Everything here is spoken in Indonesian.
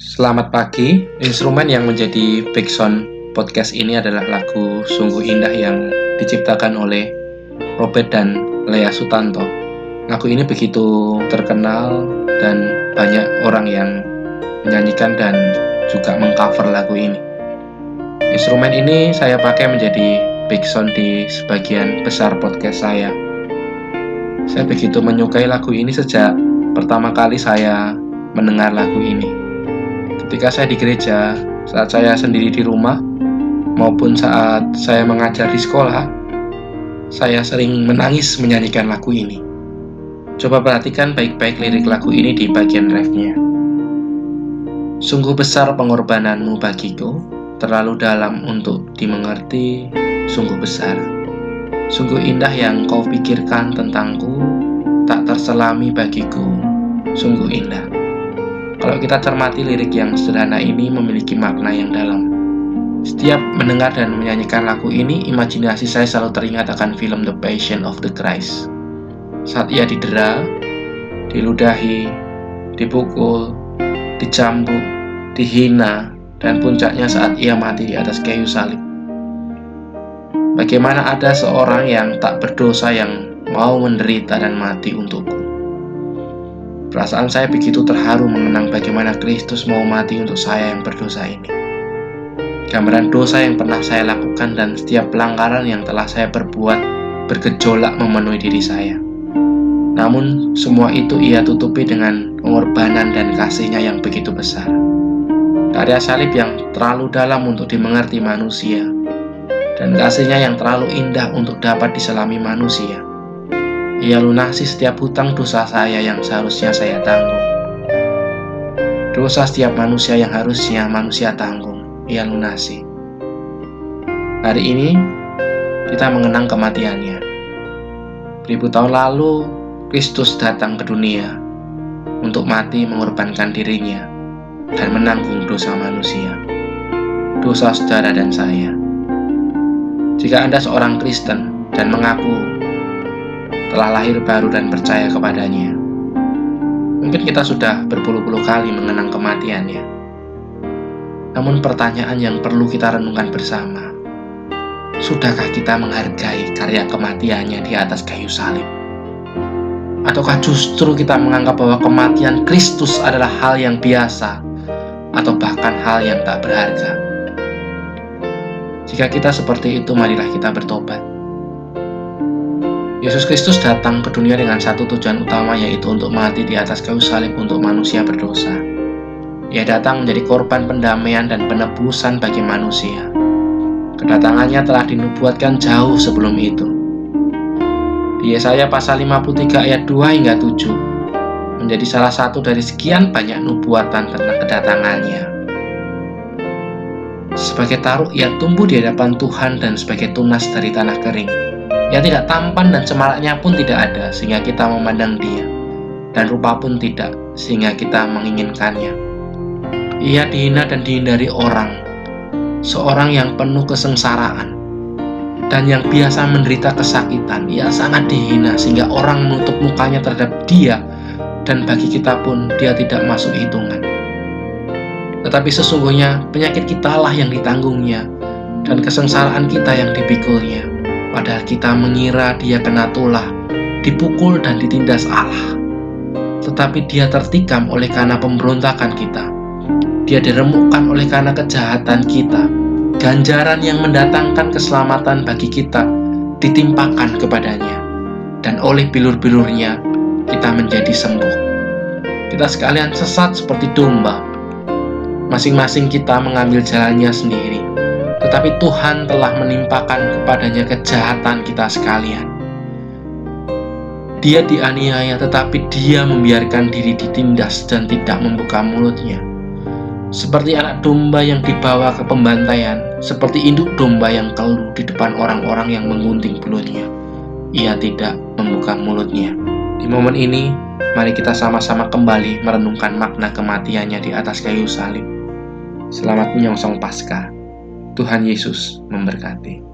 Selamat pagi. Instrumen yang menjadi background podcast ini adalah lagu Sungguh Indah yang diciptakan oleh Robert dan Lea Sutanto. Lagu ini begitu terkenal dan banyak orang yang menyanyikan dan juga mengcover lagu ini. Instrumen ini saya pakai menjadi background di sebagian besar podcast saya. Saya begitu menyukai lagu ini sejak pertama kali saya mendengar lagu ini. Ketika saya di gereja, saat saya sendiri di rumah, maupun saat saya mengajar di sekolah, saya sering menangis menyanyikan lagu ini. Coba perhatikan baik-baik lirik lagu ini di bagian refnya. Sungguh besar pengorbananmu bagiku, terlalu dalam untuk dimengerti, sungguh besar. Sungguh indah yang kau pikirkan tentangku, tak terselami bagiku, sungguh indah. Kalau kita cermati lirik yang sederhana ini memiliki makna yang dalam. Setiap mendengar dan menyanyikan lagu ini, imajinasi saya selalu teringat akan film The Passion of the Christ. Saat ia didera, diludahi, dipukul, dicambuk, dihina, dan puncaknya saat ia mati di atas kayu salib. Bagaimana ada seorang yang tak berdosa yang mau menderita dan mati untukku. Perasaan saya begitu terharu mengenang bagaimana Kristus mau mati untuk saya yang berdosa ini. Gambaran dosa yang pernah saya lakukan dan setiap pelanggaran yang telah saya perbuat bergejolak memenuhi diri saya. Namun semua itu ia tutupi dengan pengorbanan dan kasih-Nya yang begitu besar. Karya salib yang terlalu dalam untuk dimengerti manusia, dan kasih-Nya yang terlalu indah untuk dapat diselami manusia. Ia lunasi setiap hutang dosa saya yang seharusnya saya tanggung. Dosa setiap manusia yang harusnya manusia tanggung, ia lunasi. Hari ini kita mengenang kematiannya. Beribu tahun lalu Kristus datang ke dunia untuk mati mengorbankan dirinya dan menanggung dosa manusia, dosa saudara dan saya. Jika Anda seorang Kristen dan mengaku telah lahir baru dan percaya kepadanya, mungkin kita sudah berpuluh-puluh kali mengenang kematiannya. Namun pertanyaan yang perlu kita renungkan bersama, sudahkah kita menghargai karya kematiannya di atas kayu salib? Ataukah justru kita menganggap bahwa kematian Kristus adalah hal yang biasa atau bahkan hal yang tak berharga? Jika kita seperti itu, marilah kita bertobat. Yesus Kristus datang ke dunia dengan satu tujuan utama, yaitu untuk mati di atas kayu salib untuk manusia berdosa. Ia datang menjadi korban pendamaian dan penebusan bagi manusia. Kedatangannya telah dinubuatkan jauh sebelum itu. Di Yesaya pasal 53 ayat 2 hingga 7 menjadi salah satu dari sekian banyak nubuatan tentang kedatangannya. Sebagai taruk ia tumbuh di hadapan Tuhan dan sebagai tunas dari tanah kering. Ia tidak tampan dan semaraknya pun tidak ada sehingga kita memandang dia, dan rupa pun tidak sehingga kita menginginkannya. Ia dihina dan dihindari orang, seorang yang penuh kesengsaraan dan yang biasa menderita kesakitan. Ia sangat dihina sehingga orang menutup mukanya terhadap dia, dan bagi kita pun dia tidak masuk hitungan. Tetapi sesungguhnya penyakit kitalah yang ditanggungnya dan kesengsaraan kita yang dipikulnya. Padahal kita mengira dia kena tulah, dipukul dan ditindas Allah. Tetapi dia tertikam oleh karena pemberontakan kita. Dia diremukkan oleh karena kejahatan kita. Ganjaran yang mendatangkan keselamatan bagi kita ditimpakan kepadanya. Dan oleh bilur-bilurnya kita menjadi sembuh. Kita sekalian sesat seperti domba. Masing-masing kita mengambil jalannya sendiri. Tetapi Tuhan telah menimpakan kepadanya kejahatan kita sekalian. Dia dianiaya, tetapi dia membiarkan diri ditindas dan tidak membuka mulutnya. Seperti anak domba yang dibawa ke pembantaian, seperti induk domba yang keluh di depan orang-orang yang menggunting bulunya, ia tidak membuka mulutnya. Di momen ini, mari kita sama-sama kembali merenungkan makna kematiannya di atas kayu salib. Selamat menyongsong Paskah. Tuhan Yesus memberkati.